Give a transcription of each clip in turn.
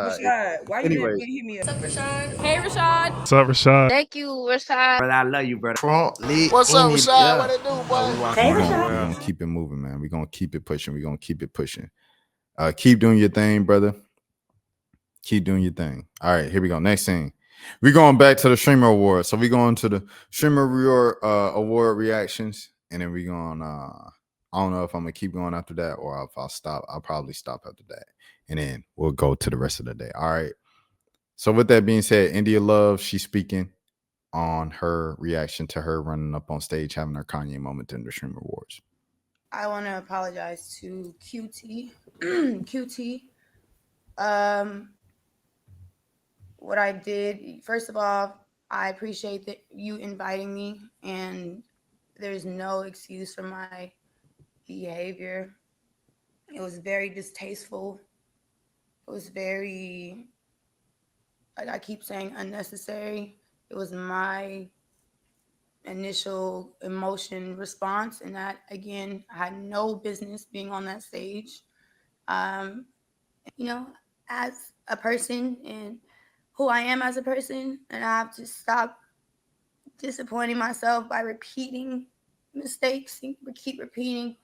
Rashad, why you Anyway, didn't hit me up? What's up, Rashad? Hey, Rashad. What's up, Rashad? Thank you, Rashad. brother, I love you, brother. Trump, lit, What's up, Indy, Rashad? yeah. What it do, boy? Hey, We're Rashad. gonna keep it moving, man. We're gonna keep it pushing. We're gonna keep it pushing. Keep doing your thing, brother. Keep doing your thing. All right, here we go. Next thing. We're going back to the Streamer Award. So we're going to the Streamer Award reactions. And then we're going, I don't know if I'm going to keep going after that or if I'll stop. I'll probably stop after that. And then we'll go to the rest of the day. All right. So with that being said, India Love, she's speaking on her reaction to her running up on stage, having her Kanye moment in the Streamer Awards. I want to apologize to QT. QT. What I did, first of all, I appreciate that you inviting me, and there's no excuse for my behavior. It was very distasteful. It was very, like I keep saying, unnecessary. It was my initial emotion response, and that, again, I had no business being on that stage. You know, as a person and who I am as a person, and I have to stop disappointing myself by repeating mistakes and keep repeating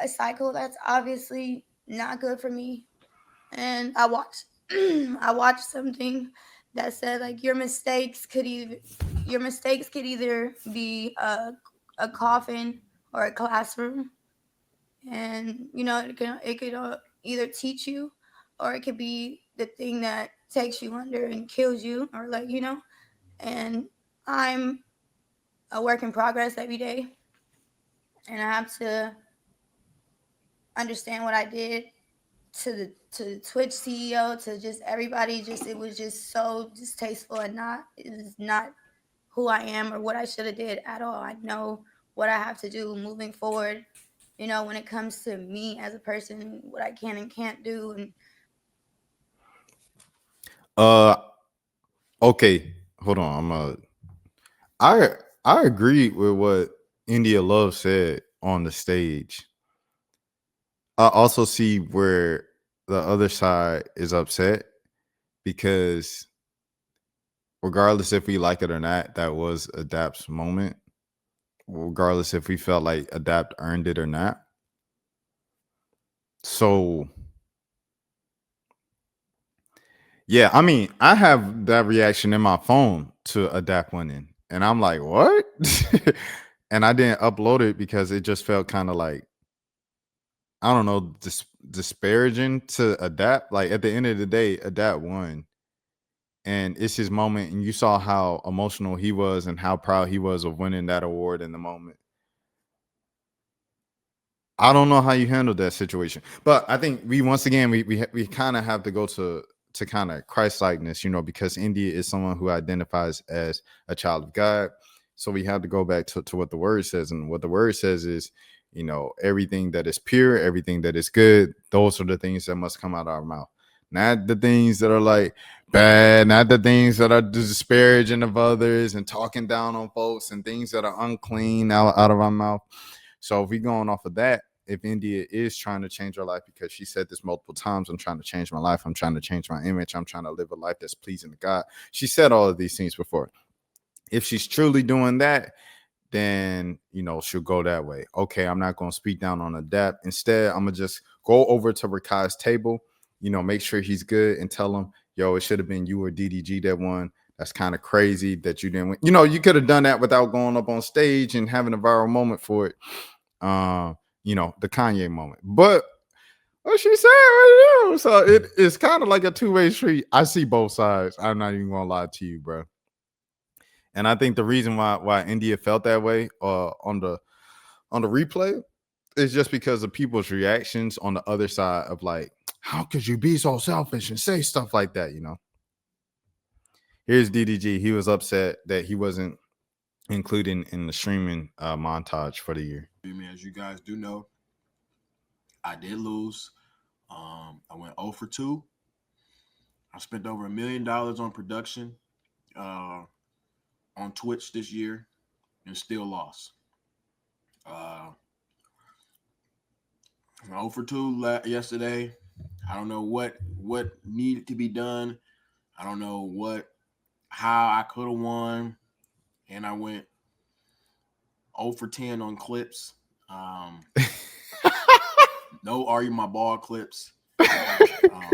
a cycle that's obviously not good for me. And I watched something that said, like, your mistakes could either be a coffin or a classroom, and you know it could either teach you, or it could be the thing that takes you under and kills you, or and I'm a work in progress every day, and I have to understand what I did to the Twitch CEO, to just everybody. It was just so distasteful, and it was not who I am or what I should have did at all. I know what I have to do moving forward, when it comes to me as a person, what I can and can't do. And Okay, hold on. I agree with what India Love said on the stage. I also see where the other side is upset, because regardless if we like it or not, that was Adapt's moment. Regardless if we felt like Adapt earned it or not. So yeah, I mean, I have that reaction in my phone to Adapt winning, and I'm like, what? And I didn't upload it because it just felt kind of like, I don't know, disparaging to Adapt. Like, at the end of the day, Adapt won, and it's his moment, and you saw how emotional he was and how proud he was of winning that award in the moment. I don't know how you handled that situation, but I think we kind of have to go to kind of Christ-likeness, because India is someone who identifies as a child of God. So we have to go back to what the word says, and what the word says is, everything that is pure, everything that is good, those are the things that must come out of our mouth. Not the things that are like bad, not the things that are disparaging of others and talking down on folks, and things that are unclean out of our mouth. So if we're going off of that, if India is trying to change her life, because she said this multiple times, I'm trying to change my life, I'm trying to change my image, I'm trying to live a life that's pleasing to God. She said all of these things before. If she's truly doing that, then, she'll go that way. Okay, I'm not going to speak down on Adapt. Instead, I'm going to just go over to Rakai's table, make sure he's good, and tell him, yo, it should have been you or DDG that won. That's kind of crazy that you didn't win. You could have done that without going up on stage and having a viral moment for it. The Kanye moment. But what she said, so it's kind of like a two-way street. I see both sides. I'm not even gonna lie to you, bro. And I think the reason why India felt that way on the replay is just because of people's reactions on the other side of, like, how could you be so selfish and say stuff like that? Here's DDG. He was upset that he wasn't included in the streaming montage for the year. As you guys do know, I did lose. I went 0 for 2. I spent over $1 million on production on Twitch this year and still lost. 0 for 2 yesterday. I don't know what needed to be done. I don't know how I could have won, and I went 0 for 10 on clips. Um, no argue my ball clips. Um,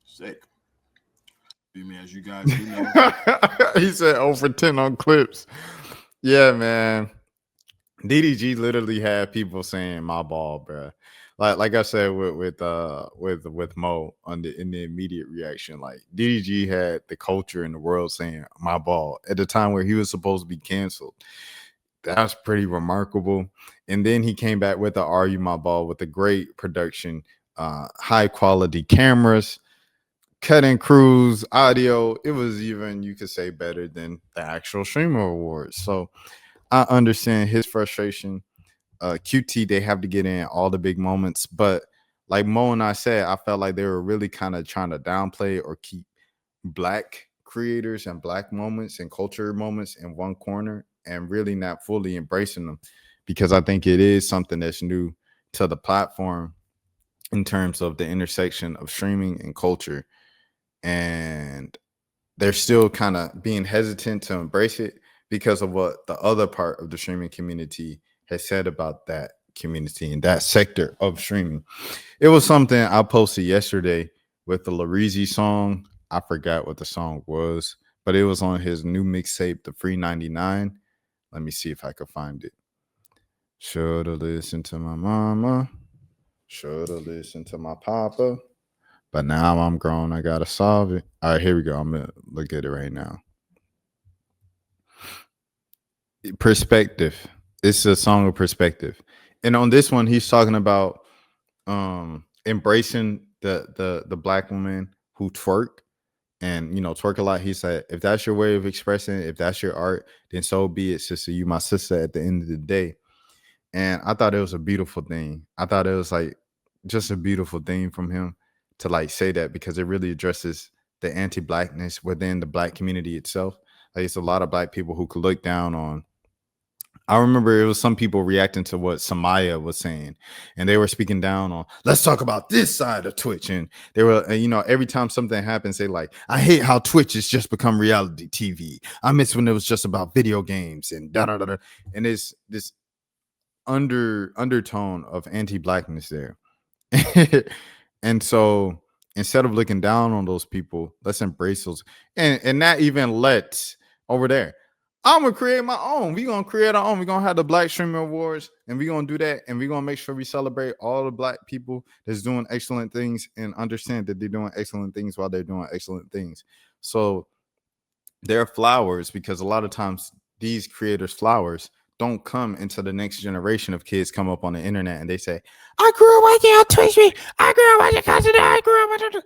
Sick. I mean, as you guys do know, He said over 10 on clips. Yeah, man. DDG literally had people saying my ball, bro. Like I said with Mo on the in the immediate reaction, like DDG had the culture in the world saying my ball at the time where he was supposed to be canceled. That's pretty remarkable. And then he came back with the Are You My Ball with a great production, high quality cameras, cutting crews, audio. It was even, you could say, better than the actual Streamer Awards. So I understand his frustration. QT, they have to get in all the big moments. But like Mo and I said, I felt like they were really kind of trying to downplay or keep black creators and black moments and culture moments in one corner and really not fully embracing them, because I think it is something that's new to the platform in terms of the intersection of streaming and culture. And they're still kind of being hesitant to embrace it because of what the other part of the streaming community has said about that community and that sector of streaming. It was something I posted yesterday with the Larizi song. I forgot what the song was, but it was on his new mixtape, The Free 99. Let me see if I could find it. Shoulda listened to my mama. Shoulda listened to my papa. But now I'm grown. I gotta solve it. All right, here we go. I'm gonna look at it right now. Perspective. It's a song of perspective. And on this one, he's talking about embracing the black woman who twerk and twerk a lot. He said, if that's your way of expressing it, if that's your art, then so be it, sister. You my sister at the end of the day. And I thought it was a beautiful thing. I thought it was like just a beautiful thing from him to like say that, because it really addresses the anti-blackness within the black community itself. Like it's a lot of black people who could look down on. I remember it was some people reacting to what Samaya was saying, and they were speaking down on, let's talk about this side of Twitch. And they were, every time something happens, they like, I hate how Twitch has just become reality TV. I miss when it was just about video games and da da da. And it's this undertone of anti-blackness there. And so instead of looking down on those people, let's embrace those, and not even let over there. I'm gonna create my own. We're gonna create our own. We're gonna have the Black Streamer Awards, and we're gonna do that, and we're gonna make sure we celebrate all the black people that's doing excellent things and understand that they're doing excellent things while they're doing excellent things. So they're flowers, because a lot of times these creators' flowers don't come into the next generation of kids come up on the internet and they say, I grew up watching on Twitch. I grew up watching content. I grew up watching.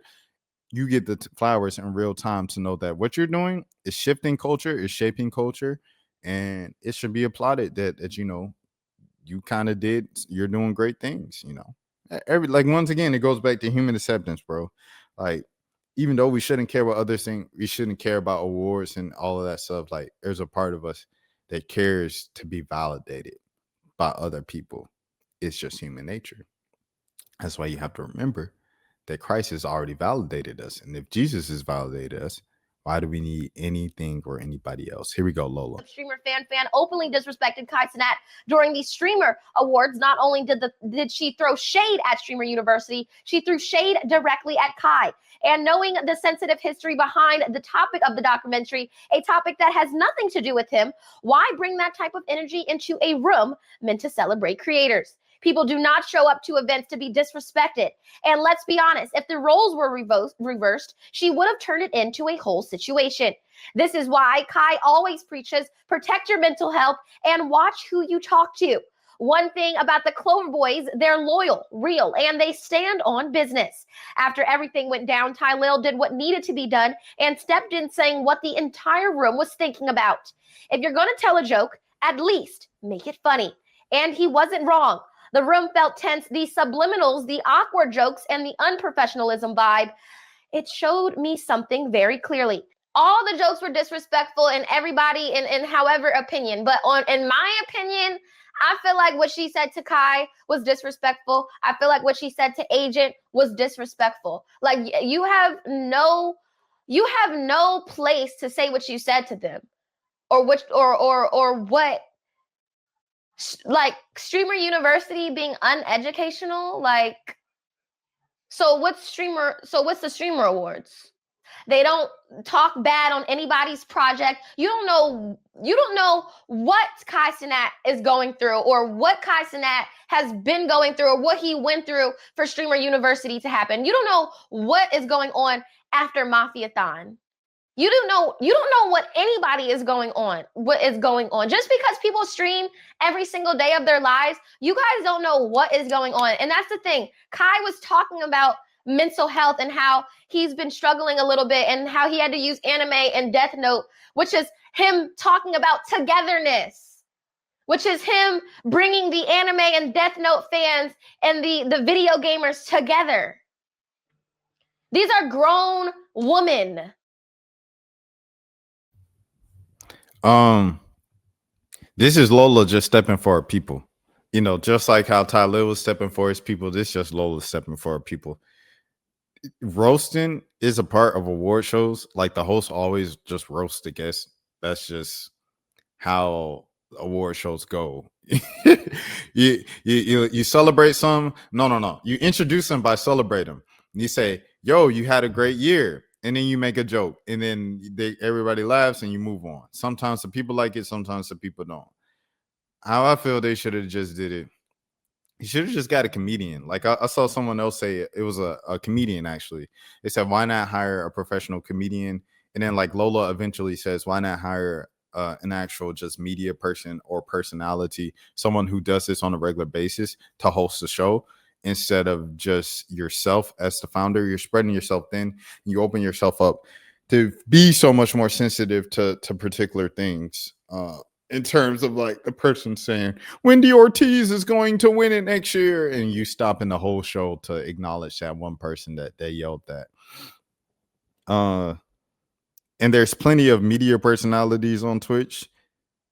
You get the flowers in real time to know that what you're doing is shifting culture, is shaping culture, and it should be applauded that you kind of did. You're doing great things. Every like once again, it goes back to human acceptance, bro. Like even though we shouldn't care what others think, we shouldn't care about awards and all of that stuff. Like there's a part of us that cares to be validated by other people. It's just human nature. That's why you have to remember that Christ has already validated us. And if Jesus has validated us, why do we need anything or anybody else? Here we go, Lola. Streamer Fan openly disrespected Kai Cenat during the Streamer Awards. Not only did she throw shade at Streamer University, she threw shade directly at Kai. And knowing the sensitive history behind the topic of the documentary, a topic that has nothing to do with him, why bring that type of energy into a room meant to celebrate creators? People do not show up to events to be disrespected. And let's be honest, if the roles were reversed, she would have turned it into a whole situation. This is why Kai always preaches, protect your mental health and watch who you talk to. One thing about the Clover Boys, they're loyal, real, and they stand on business. After everything went down, Tylil did what needed to be done and stepped in saying what the entire room was thinking about. If you're going to tell a joke, at least make it funny. And he wasn't wrong. The room felt tense. The subliminals, the awkward jokes, and the unprofessionalism vibe, it showed me something very clearly. All the jokes were disrespectful and everybody in however opinion. But in my opinion, I feel like what she said to Kai was disrespectful. I feel like what she said to Agent was disrespectful. Like you have no place to say what you said to them, or which or what, like Streamer University being uneducational. Like, so what's the Streamer Awards? They don't talk bad on anybody's project. You don't know what Kai Cenat is going through, or what Kai Cenat has been going through, or what he went through for Streamer University to happen. You don't know what is going on after Mafiathon. You don't know what anybody is going on. What is going on? Just because people stream every single day of their lives, you guys don't know what is going on. And that's the thing. Kai was talking about mental health and how he's been struggling a little bit, and how he had to use anime and Death Note, which is him talking about togetherness, which is him bringing the anime and Death Note fans and the video gamers together. These are grown women. This is Lola just stepping for her people. You know, just like how Tylil was stepping for his people, this just Lola stepping for her people. Roasting is a part of award shows. Like the host always just roast the guest. That's just how award shows go. you celebrate some. No. You introduce them by celebrating them. You say, "Yo, you had a great year," and then you make a joke, and then everybody laughs, and you move on. Sometimes the people like it, sometimes the people don't. How I feel they should have just did it. You should have just got a comedian. Like I saw someone else say it was a comedian actually. They said, why not hire a professional comedian? And then like Lola eventually says, why not hire an actual just media person or personality, someone who does this on a regular basis to host the show instead of just yourself as the founder. You're spreading yourself thin. You open yourself up to be so much more sensitive to particular things. In terms of like the person saying Wendy Ortiz is going to win it next year, and you stopping the whole show to acknowledge that one person that they yelled at. And there's plenty of media personalities on Twitch,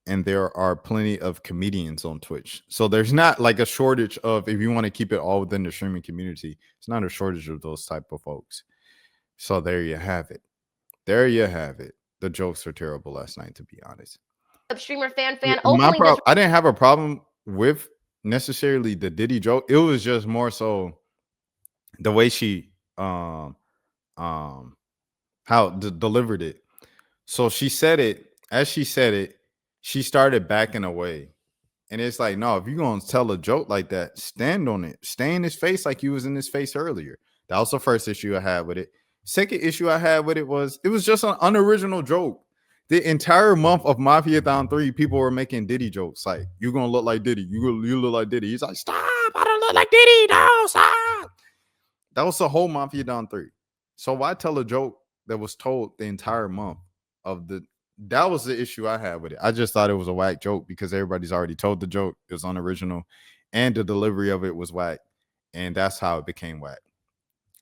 and there are plenty of comedians on Twitch. So there's not like a shortage of, if you want to keep it all within the streaming community, it's not a shortage of those type of folks. So there you have it. There you have it. The jokes were terrible last night, to be honest. Streamer fan openly I didn't have a problem with necessarily the Diddy joke. It was just more so the way she how delivered it. So she said it, as she said it, she started backing away. And it's like, no, if you're gonna tell a joke like that, stand on it. Stay in his face like you was in his face earlier. That was the first issue I had with it. Second issue I had with it was just an unoriginal joke. The entire month of Mafiathon 3, people were making Diddy jokes. Like, you're gonna look like Diddy. You look like Diddy. He's like, stop, I don't look like Diddy. No, stop. That was the whole Mafiathon 3. So why tell a joke that was told the entire month of the that was the issue I had with it. I just thought it was a whack joke because everybody's already told the joke. It was unoriginal, and the delivery of it was whack. And that's how it became whack.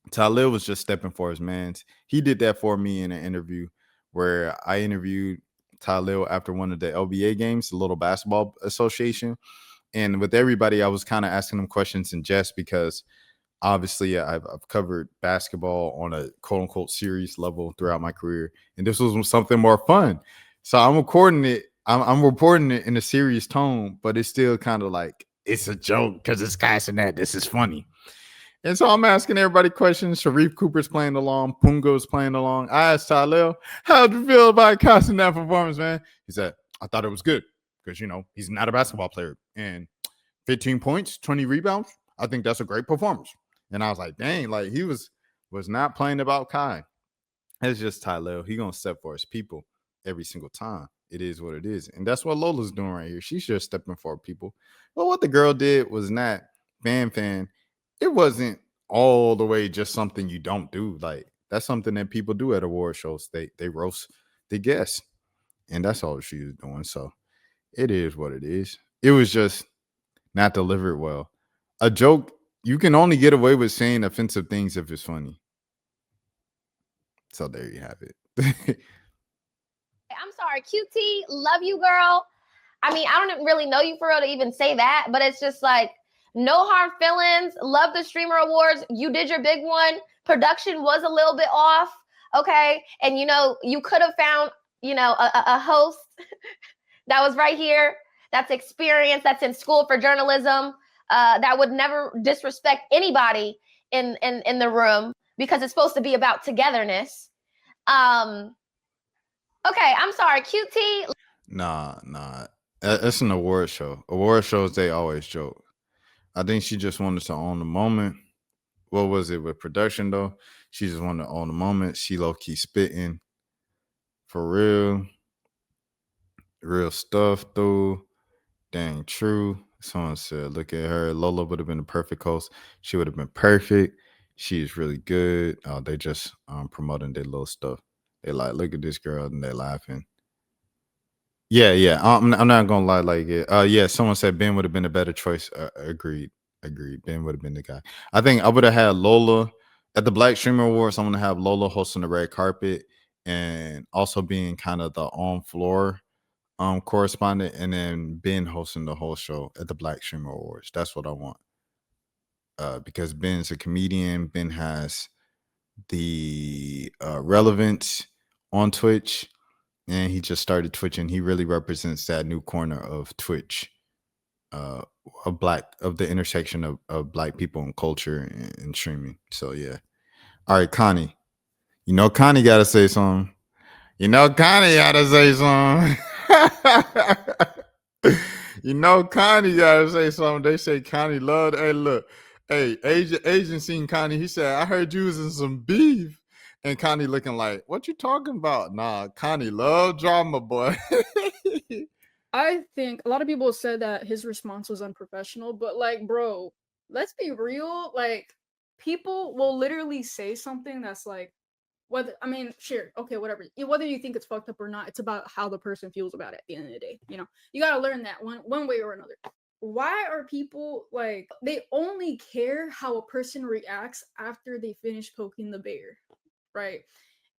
Tylil was just stepping for his mans. He did that for me in an interview where I interviewed Tylil after one of the LBA games, the Little Basketball Association. And with everybody, I was kind of asking them questions in jest because obviously I've covered basketball on a quote unquote serious level throughout my career. And this was something more fun. So I'm recording it. I'm reporting it in a serious tone, but it's still kind of like, it's a joke because it's Kai Cenat. This is funny. And so I'm asking everybody questions. Sharif Cooper's playing along. Pungo's playing along. I asked Tylil, how'd you feel about casting that performance, man? He said, I thought it was good because, you know, he's not a basketball player. And 15 points, 20 rebounds. I think that's a great performance. And I was like, dang, like he was not playing about Kai. It's just Tylil. He going to step for his people every single time. It is what it is. And that's what Lola's doing right here. She's just stepping for people. But what the girl did was not fan. It wasn't all the way just something you don't do. Like that's something that people do at award shows. They roast the guests, and that's all she was doing. So it is what it is. It was just not delivered well. A joke, you can only get away with saying offensive things if it's funny. So there you have it. I'm sorry, QT, love you, girl. I mean, I don't really know you for real to even say that, but it's just like, no hard feelings. Love the streamer awards. You did your big one. Production was a little bit off. Okay. And you could have found, a host that was right here, that's experienced, that's in school for journalism, that would never disrespect anybody in the room, because it's supposed to be about togetherness. Okay, I'm sorry, QT. Nah. It's an award show. Award shows, they always joke. I think she just wanted to own the moment. What was it with production though? She just wanted to own the moment. She low key spitting for real stuff though. Dang true. Someone said, look at her. Lola would have been the perfect host. She would have been perfect. She is really good. They just promoting their little stuff. They like, look at this girl, and they're laughing. Yeah. I'm not gonna lie, like it. Yeah, someone said Ben would have been a better choice. Agreed. Ben would have been the guy. I think I would have had Lola at the Black Streamer Awards. I'm gonna have Lola hosting the red carpet and also being kind of the on floor correspondent, and then Ben hosting the whole show at the Black Streamer Awards. That's what I want. Because Ben's a comedian. Ben has the relevance on Twitch, and he just started Twitching. He really represents that new corner of Twitch, of the intersection of Black people and culture and streaming. So yeah. All right, Connie. Connie gotta say something. Connie gotta say something. Connie gotta say something. They say Connie loved. Hey, look. Hey, Agent seen Connie. He said, I heard you was in some beef. And Connie looking like, what you talking about? Nah, Connie love drama, boy. I think a lot of people said that his response was unprofessional, but like, bro, let's be real. Like, people will literally say something that's like, sure, okay, whatever. Whether you think it's fucked up or not, it's about how the person feels about it at the end of the day. You gotta learn that one way or another. Why are people like, they only care how a person reacts after they finish poking the bear, right?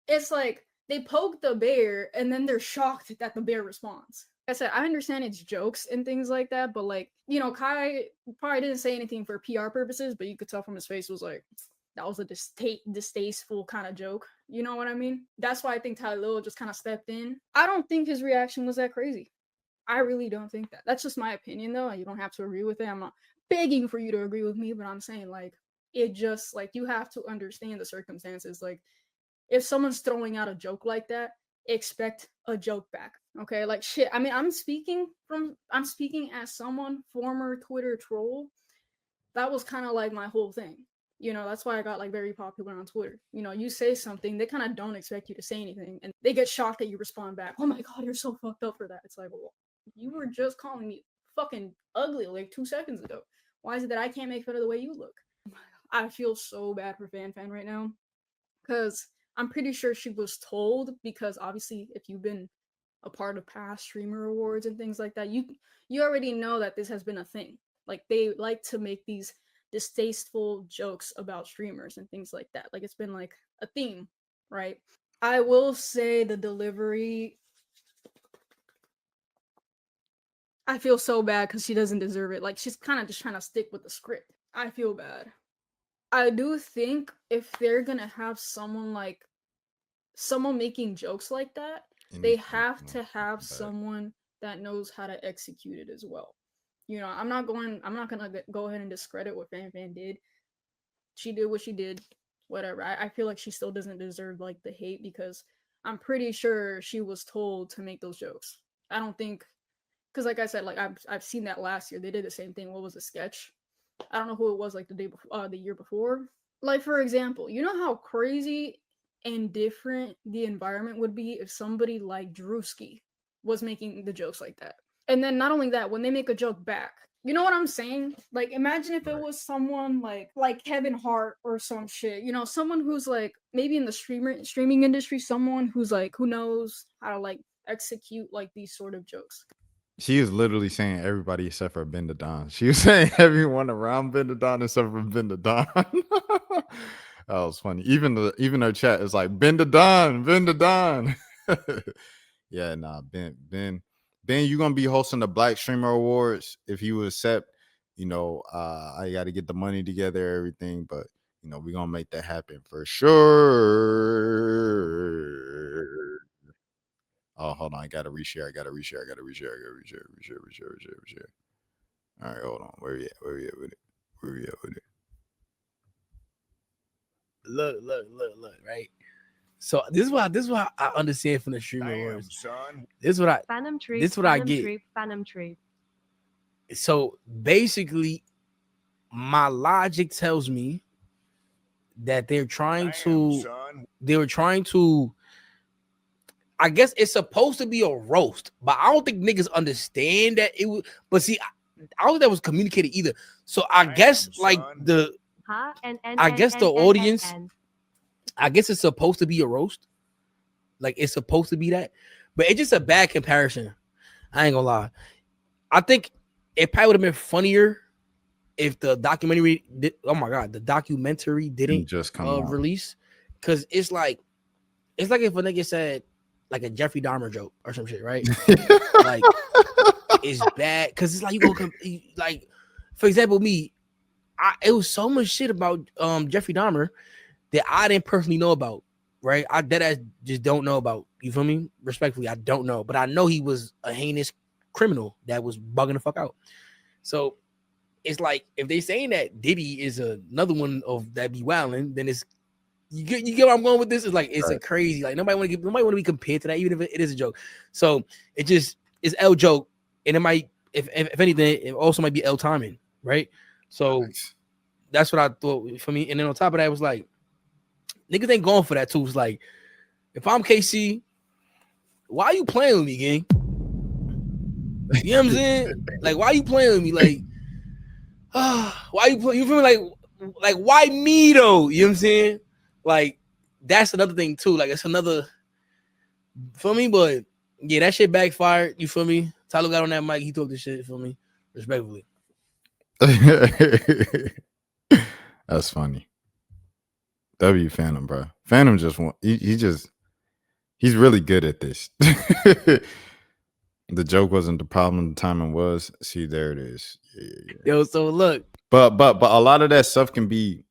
It's like they poke the bear and then they're shocked that the bear responds. I said, I understand it's jokes and things like that, but like, Kai probably didn't say anything for PR purposes, but you could tell from his face was like, that was a distasteful kind of joke. You know what I mean? That's why I think Tylil just kind of stepped in. I don't think his reaction was that crazy. I really don't think that. That's just my opinion, though. You don't have to agree with it. I'm not begging for you to agree with me, but I'm saying, like, it just, like, you have to understand the circumstances. Like, if someone's throwing out a joke like that, expect a joke back. Okay? Like, shit. I mean, I'm speaking as someone, former Twitter troll. That was kind of like my whole thing. That's why I got like very popular on Twitter. You say something, they kind of don't expect you to say anything, and they get shocked that you respond back. Oh my god, you're so fucked up for that. It's like, well, you were just calling me fucking ugly like 2 seconds ago. Why is it that I can't make fun of the way you look? I feel so bad for Fan right now, because I'm pretty sure she was told, because obviously if you've been a part of past streamer awards and things like that, you already know that this has been a thing. Like, they like to make these distasteful jokes about streamers and things like that. Like, it's been like a theme, right? I will say the delivery, I feel so bad because she doesn't deserve it. Like, she's kind of just trying to stick with the script. I feel bad. I do think if they're gonna have someone making jokes like that, they have to have someone that knows how to execute it as well. I'm not gonna go ahead and discredit what Fan did. She did what she did, whatever. I feel like she still doesn't deserve like the hate, because I'm pretty sure she was told to make those jokes. I don't think, because like I said, like I've seen that last year. They did the same thing. What was the sketch? I don't know who it was, like the year before. Like, for example, you know how crazy and different the environment would be if somebody like Drewski was making the jokes like that. And then not only that, when they make a joke back, you know what I'm saying? Like, imagine if it was someone like Kevin Hart or some shit. Someone who's like maybe in the streaming industry, someone who's like, who knows how to like execute like these sort of jokes. She is literally saying everybody except for Ben the Don. She was saying everyone around Ben the Don except for Ben the Don. That was funny. Even her chat is like, Ben the Don, Ben the Don. Yeah, nah, Ben Ben, you gonna be hosting the Black Streamer Awards if you accept. I got to get the money together, everything, but we're gonna make that happen for sure. Oh, hold on, I gotta reshare. Reshare. All right, hold on. Where we at with it? Look, right? So this is what I understand from the streamer wars. This is what I Fanum tree. This is what I get. Fanum tree. So basically, my logic tells me that they were trying to. I guess it's supposed to be a roast, but I don't think niggas understand that it was. But see, I don't think that was communicated either. So I guess like the audience. I guess it's supposed to be a roast. Like it's supposed to be that, but it's just a bad comparison. I ain't gonna lie. I think it probably would have been funnier if the documentary did. Oh my god, the documentary didn't just come release, because it's like if a nigga said like a Jeffrey Dahmer joke or some shit, right? Like it's bad because it's like you go like, for example, me, it was so much shit about Jeffrey Dahmer that I didn't personally know about, right? I just don't know about. You feel me? Respectfully, I don't know, but I know he was a heinous criminal that was bugging the fuck out. So it's like if they saying that Diddy is another one of that be wilding, then it's you get where I'm going with this. It's like it's a crazy, like nobody want to be compared to that, even if it is a joke. So it's L joke, and it might, if anything, it also might be L timing, right? So that's what I thought for me. And then on top of that, it was like niggas ain't going for that too. It's like if I'm KC, why are you playing with me, gang? You know what I'm saying? Like, why are you playing with me? Like, why you play? You feel me? Like why me though? You know what I'm saying? Like, that's another thing too. Like, it's another, feel me? But yeah, that shit backfired. You feel me? Tyler got on that mic. He took this shit. Feel me? Respectfully. That's funny. W Fanum, bro. Fanum just want. He's really good at this. The joke wasn't the problem. The timing was. See, there it is. Yeah. Yo, so look. But a lot of that stuff can be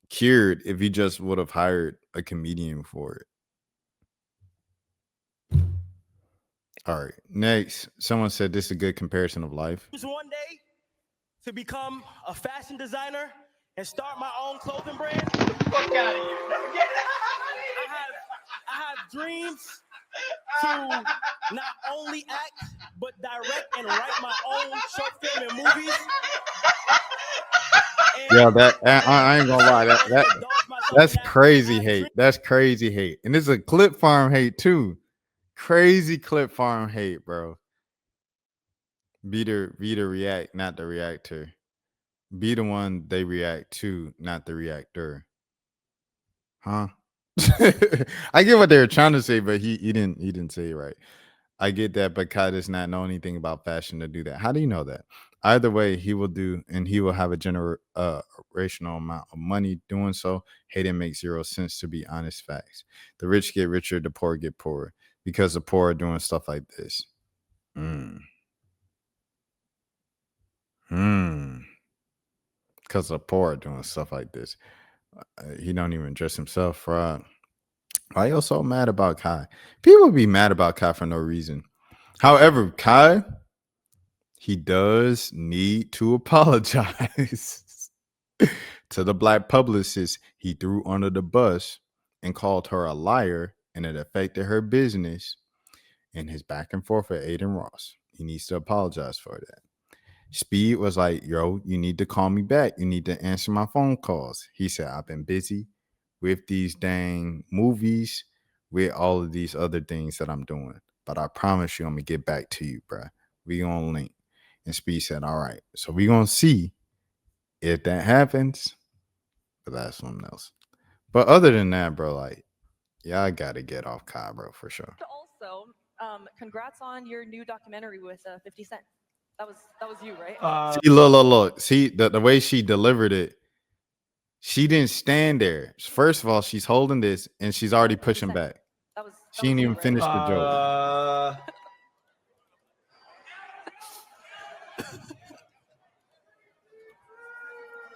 cured if you just would have hired a comedian for it. All right. Next, someone said this is a good comparison of life. One day to become a fashion designer and start my own clothing brand. Get the fuck out of here. I have dreams to not only act, but direct and write my own short film and movies. Yeah, that I ain't gonna lie. That's crazy hate. That's crazy hate. And this is a clip farm hate too. Crazy clip farm hate, bro. Be the react, not the reactor. Be the one they react to, not the reactor. Huh? I get what they were trying to say, but he didn't say it right. I get that, but Kai does not know anything about fashion to do that. How do you know that? Either way, he will do, and he will have a generational amount of money doing so. Hating makes zero sense, to be honest. Facts. The rich get richer, the poor get poorer, because the poor are doing stuff like this. Because the poor are doing stuff like this. He don't even dress himself right. Why you so mad about Kai? People be mad about Kai for no reason. However, Kai, he does need to apologize to the black publicist he threw under the bus and called her a liar, and it affected her business and his back and forth with Aiden Ross. He needs to apologize for that. Speed was like, yo, you need to call me back. You need to answer my phone calls. He said, I've been busy with these dang movies, with all of these other things that I'm doing. But I promise you, I'm going to get back to you, bro. We going to link. And Speed said, all right. So we going to see if that happens. But that's something else. But other than that, bro, like, yeah, I got to get off Kai, bro, for sure. Also, congrats on your new documentary with 50 Cent. That was you, right? See, look. See, the way she delivered it, she didn't stand there. First of all, she's holding this, and she's already pushing back. She didn't even finish the joke.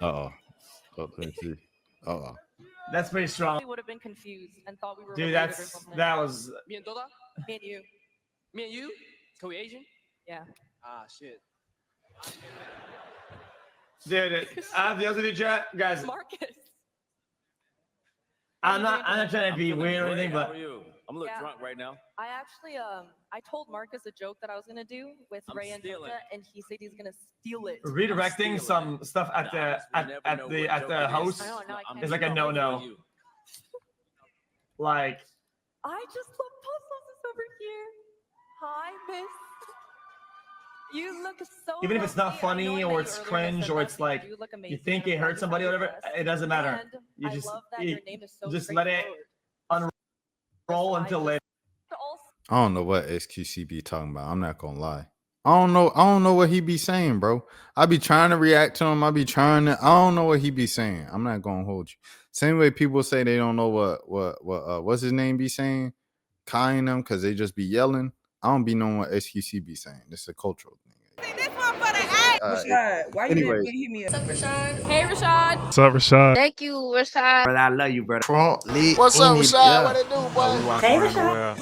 Uh-oh. Oh, let me see. Uh-oh. That's pretty strong. We would have been confused and thought we were Dude, related or that's something. that was Me and Toda? Me and you. Me and you? So we Asian? Yeah. Ah, shit. dude. I have the other chat, guys. Marcus. I'm not trying to be feeling weird or great. anything, How but are you? I'm a little Yeah. drunk right now. I actually I told Marcus a joke that I was gonna do with I'm Ray and stealing. Tota, and he said he's gonna steal it. redirecting some stuff at the house I know, now I can't is like a control no-no. Like, I just love puzzles over here. Hi, miss. You look so even if it's not lovely. I know I funny met or you it's earlier, I cringe said or that, it's but like you look you amazing, think and it I'm hurt glad somebody or you're whatever, dressed. it doesn't matter. And You I just love that your name is so just let it straightforward. unroll So I until just- later. Also, I don't know what XQC be talking about. I'm not gonna lie. I don't know what he be saying, bro. I be trying to react to him. I don't know what he be saying. I'm not gonna hold you. Same way people say they don't know what's his name be saying, Kai and them, because they just be yelling. I don't be knowing what XQC be saying. It's a cultural thing. Rashad, why you anyways. didn't hit me up? Hey, Rashad. What's up, Rashad? Thank you, Rashad. Brother, I love you, brother. What's up, Rashad? What it do, boy? Hey, Rashad.